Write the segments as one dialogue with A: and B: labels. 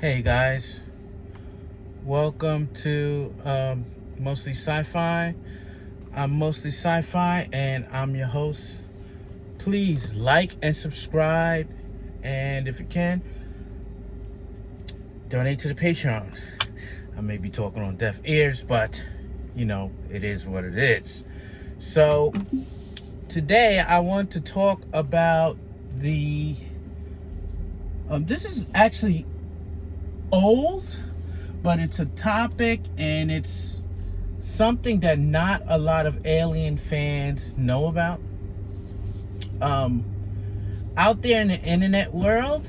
A: Hey guys, welcome to Mostly Sci-Fi. I'm Mostly Sci-Fi and I'm your host. Please like and subscribe, and if you can, donate to the Patreon. I may be talking on deaf ears, but you know, it is what it is. So today I want to talk about the this is actually old, but it's a topic and it's something that not a lot of alien fans know about. Out there in the internet world,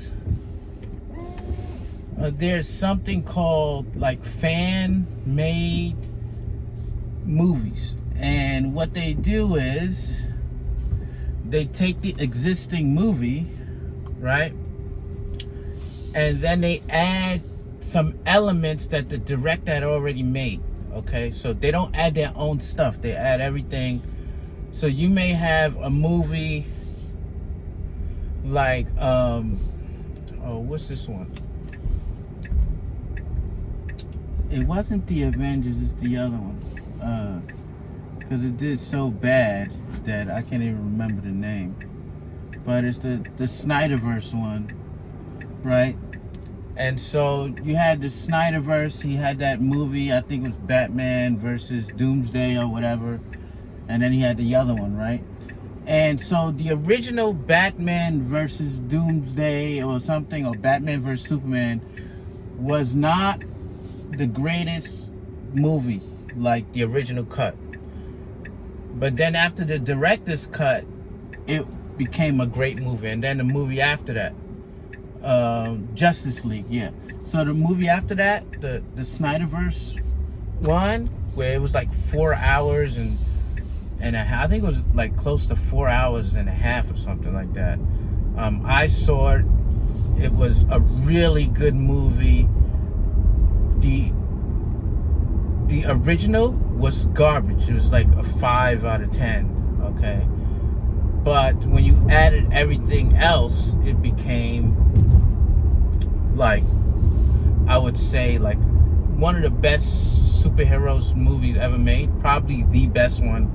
A: there's something called like fan-made movies, and what they do is they take the existing movie, right, and then they add some elements that the director had already made. Okay, so they don't add their own stuff, they add everything. So you may have a movie like what's this one? It wasn't the Avengers, it's the other one, because it did so bad that I can't even remember the name, but it's the Snyderverse one, right? And so you had the Snyderverse, he had that movie, I think it was Batman versus Doomsday or whatever, and then he had the other one, right? And so the original Batman versus Doomsday or something, or Batman versus Superman, was not the greatest movie like the original cut. But then after the director's cut, it became a great movie. And then the movie after that, Justice League, yeah. So the movie after that, the Snyderverse one, where it was like 4 hours and a half, I think it was like close to 4 hours and a half or something like that. I saw it. It was a really good movie. The original was garbage. It was like a 5 out of 10, okay? But when you added everything else, it became, like, I would say, like, one of the best superheroes movies ever made. Probably the best one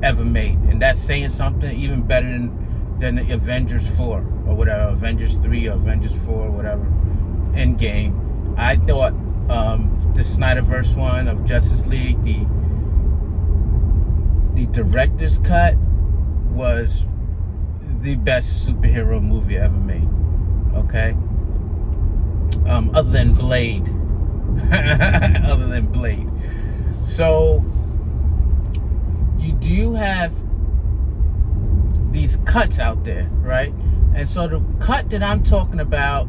A: ever made. And that's saying something. Even better than the Avengers 4 or whatever. Avengers 3 or Avengers 4 or whatever. Endgame. I thought the Snyderverse one of Justice League, the director's cut, was the best superhero movie ever made. Okay? Other than Blade. Other than Blade. So you do have these cuts out there, right? And so the cut that I'm talking about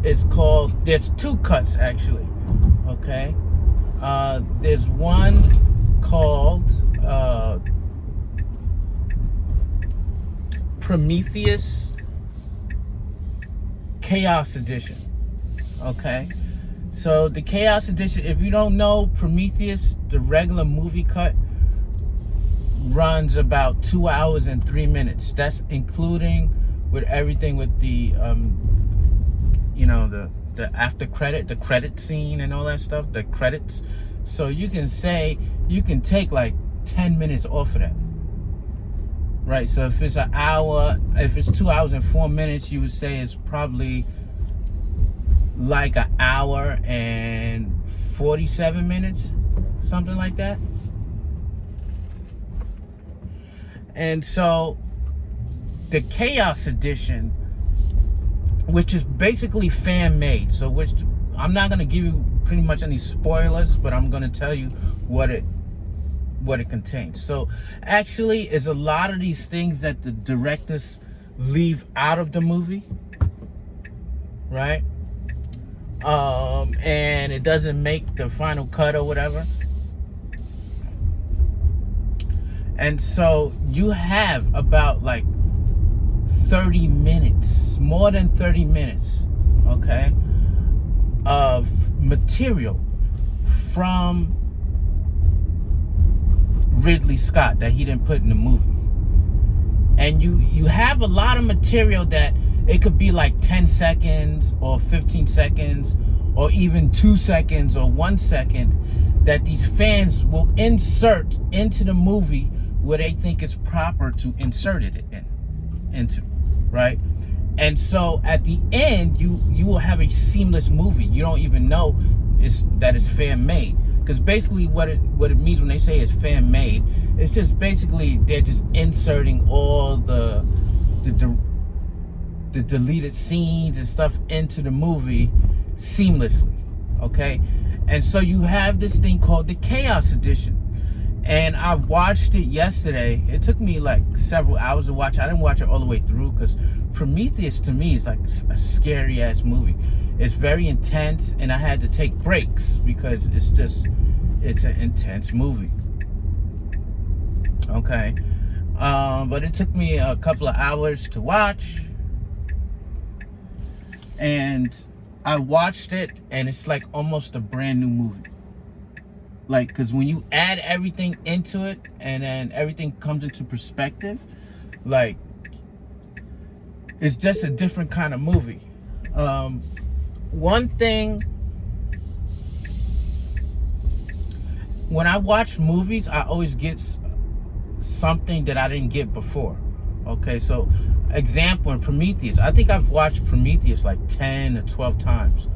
A: is called, there's two cuts actually, okay? There's one called Prometheus Chaos Edition, okay? So the Chaos Edition, if you don't know, Prometheus, the regular movie cut, runs about 2 hours and 3 minutes. That's including with everything with the you know, the after credit, the credit scene and all that stuff, the credits. So you can say, you can take like 10 minutes off of that, right? So if it's an hour, if it's 2 hours and 4 minutes, you would say it's probably like an hour and 47 minutes, something like that. And so the Chaos Edition, which is basically fan-made, so which I'm not going to give you pretty much any spoilers, but I'm going to tell you what it contains. So actually, it's a lot of these things that the directors leave out of the movie, right? And it doesn't make the final cut or whatever. And so you have about like 30 minutes, more than 30 minutes, okay, of material from Ridley Scott that he didn't put in the movie. And you have a lot of material that it could be like 10 seconds or 15 seconds or even 2 seconds or 1 second that these fans will insert into the movie where they think it's proper to insert it into, right? And so at the end, you will have a seamless movie. You don't even know that it's fan made, because basically what it means when they say it's fan made, it's just basically they're just inserting all the deleted scenes and stuff into the movie seamlessly, okay? And so you have this thing called the Chaos Edition. And I watched it yesterday. It took me like several hours to watch. I didn't watch it all the way through because Prometheus to me is like a scary ass movie. It's very intense, and I had to take breaks because it's an intense movie. Okay. But it took me a couple of hours to watch. And I watched it, and it's like almost a brand new movie. Like, because when you add everything into it and then everything comes into perspective, like, it's just a different kind of movie. One thing, when I watch movies, I always get something that I didn't get before. Okay, so example in Prometheus, I think I've watched Prometheus like 10 or 12 times.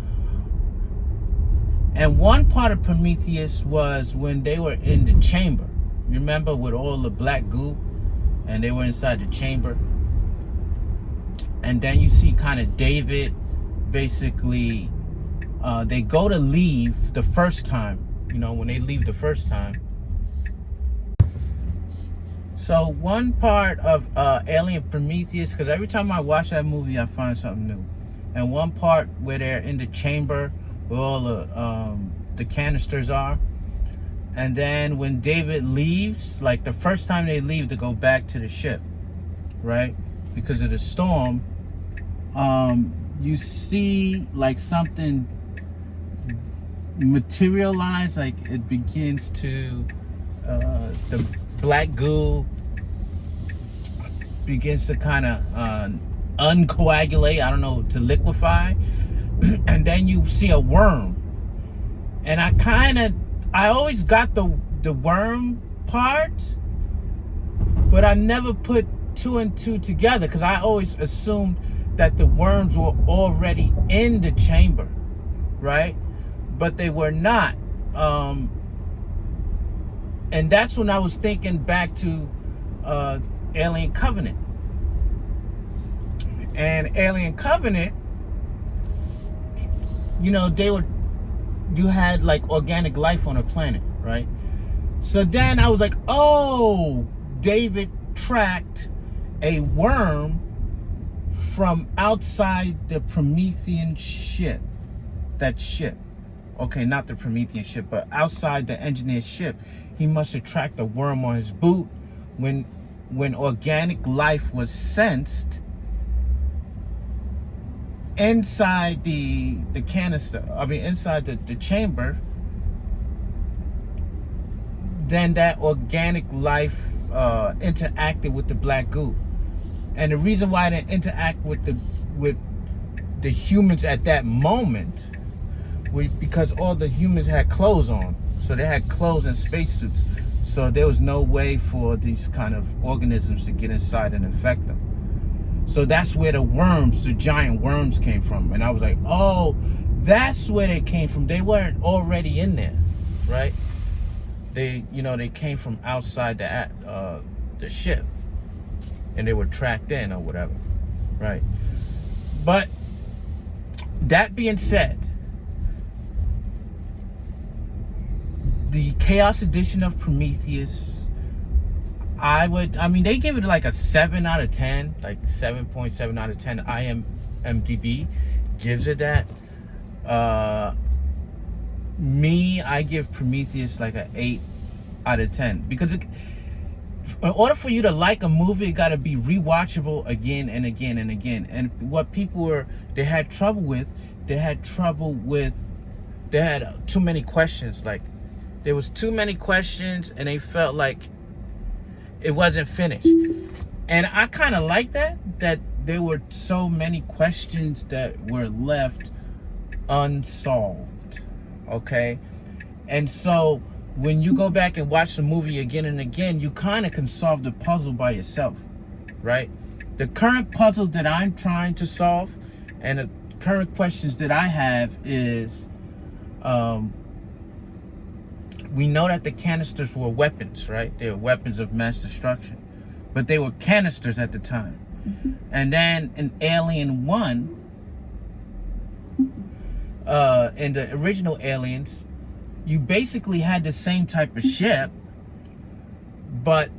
A: And one part of Prometheus was when they were in the chamber. Remember, with all the black goo, and they were inside the chamber. And then you see kind of David, basically, they go to leave the first time. You know, when they leave the first time. So one part of Alien Prometheus, because every time I watch that movie, I find something new. And one part where they're in the chamber, where all the canisters are, and then when David leaves, like the first time they leave to go back to the ship, right, because of the storm, you see like something materialize, like it begins to the black goo begins to kind of uncoagulate, I don't know, to liquefy. And then you see a worm, and I always got the worm part, but I never put 2 and 2 together, because I always assumed that the worms were already in the chamber, right? But they were not. And that's when I was thinking back to Alien Covenant. And Alien Covenant, you know, you had like organic life on a planet, right? So then I was like, oh, David tracked a worm from outside the Promethean ship. That ship. Okay, not the Promethean ship, but outside the engineer's ship. He must have tracked a worm on his boot when organic life was sensed inside the canister, inside the chamber. Then that organic life interacted with the black goo. And the reason why it didn't interact with the humans at that moment was because all the humans had clothes on. So they had clothes and spacesuits. So there was no way for these kind of organisms to get inside and infect them. So that's where the giant worms came from. And I was like, oh, that's where they came from. They weren't already in there, right? They came from outside the ship, and they were tracked in or whatever, right? But that being said, the Chaos Edition of Prometheus, they give it like a 7 out of 10, like 7.7 out of 10. IMDb gives it that. I give Prometheus like an 8 out of 10, because in order for you to like a movie, it got to be rewatchable again and again and again. And what people had trouble with, they had too many questions. Like, there was too many questions, and they felt like it wasn't finished. And I kind of like that there were so many questions that were left unsolved, okay? And so when you go back and watch the movie again and again, you kind of can solve the puzzle by yourself, right? The current puzzle that I'm trying to solve and the current questions that I have is, we know that the canisters were weapons, right? They were weapons of mass destruction, but they were canisters at the time. Mm-hmm. And then in Alien 1, in the original Aliens, you basically had the same type of ship, but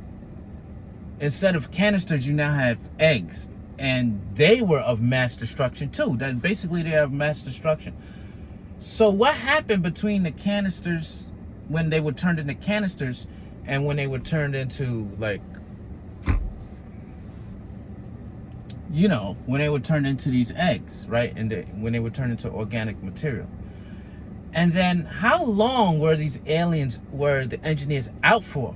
A: instead of canisters, you now have eggs, and they were of mass destruction too. That basically they have mass destruction. So what happened between the canisters when they were turned into canisters and when they were turned into, like, you know, when they were turned into these eggs, right? And when they were turned into organic material. And then how long were these aliens, were the engineers out for?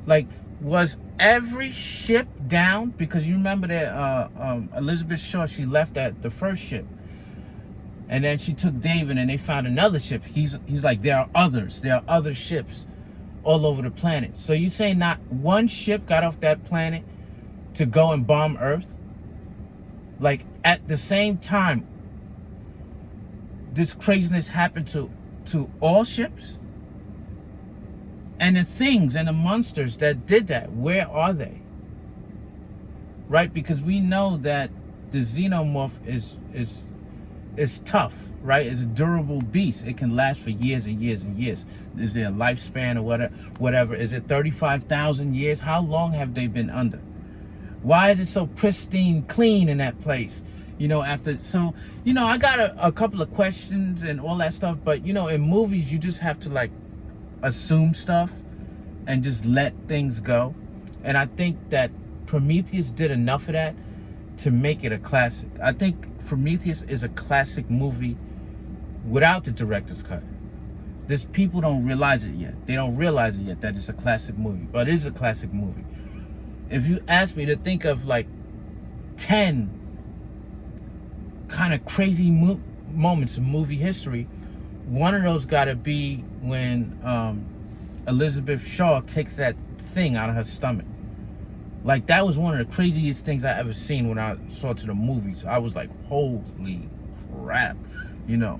A: Like, was every ship down? Because you remember that Elizabeth Shaw, she left at the first ship. And then she took David and they found another ship. He's like, there are other ships all over the planet. So you say not one ship got off that planet to go and bomb Earth? Like, at the same time, this craziness happened to all ships? And the things and the monsters that did that, where are they? Right? Because we know that the xenomorph is tough, right? It's a durable beast. It can last for years and years and years. Is there a lifespan or whatever? Is it 35,000 years? How long have they been under? Why is it so pristine clean in that place? You know, so, you know, I got a couple of questions and all that stuff, but, you know, in movies, you just have to, like, assume stuff and just let things go. And I think that Prometheus did enough of that to make it a classic. I think Prometheus is a classic movie without the director's cut. This people don't realize it yet. They don't realize it yet that it's a classic movie, but it is a classic movie. If you ask me to think of like 10 kind of crazy moments in movie history, one of those got to be when Elizabeth Shaw takes that thing out of her stomach. Like, that was one of the craziest things I ever seen when I saw it to the movies. I was like, holy crap, you know.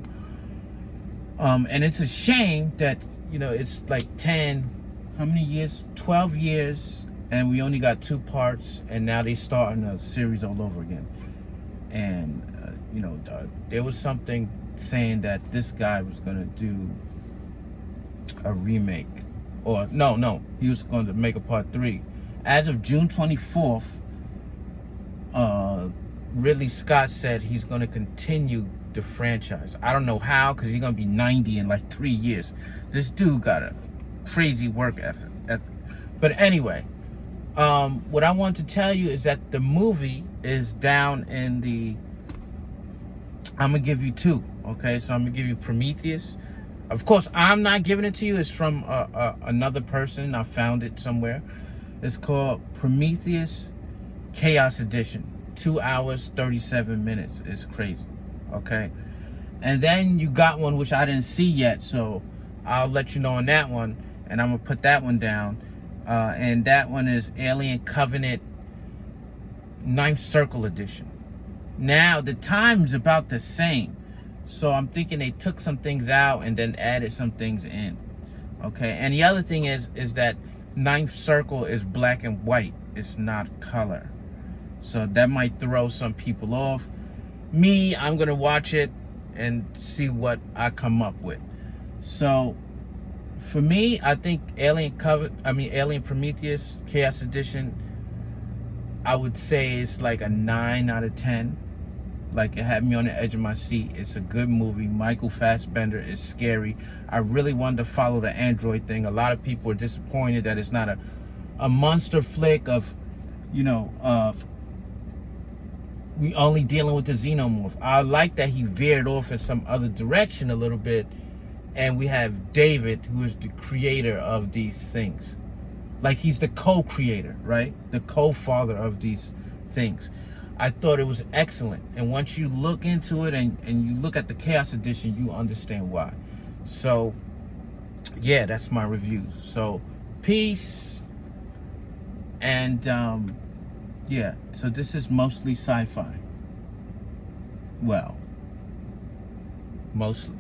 A: And it's a shame that, you know, it's like 10, how many years? 12 years, and we only got 2 parts, and now they starting a series all over again. And, you know, there was something saying that this guy was going to do a remake. Or, no, he was going to make a part 3. As of June 24th, Ridley Scott said he's going to continue the franchise. I don't know how, because he's going to be 90 in like 3 years. This dude got a crazy work ethic. But anyway, what I want to tell you is that the movie is down in the... I'm going to give you 2, okay? So I'm going to give you Prometheus. Of course, I'm not giving it to you. It's from another person. I found it somewhere. It's called Prometheus Chaos Edition. 2 hours, 37 minutes. It's crazy. Okay? And then you got one which I didn't see yet, so I'll let you know on that one. And I'm going to put that one down. And that one is Alien Covenant 9th Circle Edition. Now, the time's about the same. So I'm thinking they took some things out and then added some things in. Okay? And the other thing is that 9th Circle is black and white. It's not color. So that might throw some people off. Me, I'm going to watch it and see what I come up with. So for me, I think Alien Prometheus Chaos Edition, I would say it's like a 9 out of 10. Like, it had me on the edge of my seat. It's a good movie. Michael Fassbender is scary. I really wanted to follow the android thing. A lot of people are disappointed that it's not a monster flick of, you know, we only dealing with the xenomorph. I like that he veered off in some other direction a little bit, and we have David, who is the creator of these things. Like, he's the co-creator, right? The co-father of these things. I thought it was excellent. And once you look into it and you look at the Chaos Edition, you understand why. So, yeah, that's my review. So, peace. And, yeah, so this is mostly sci-fi. Well, mostly.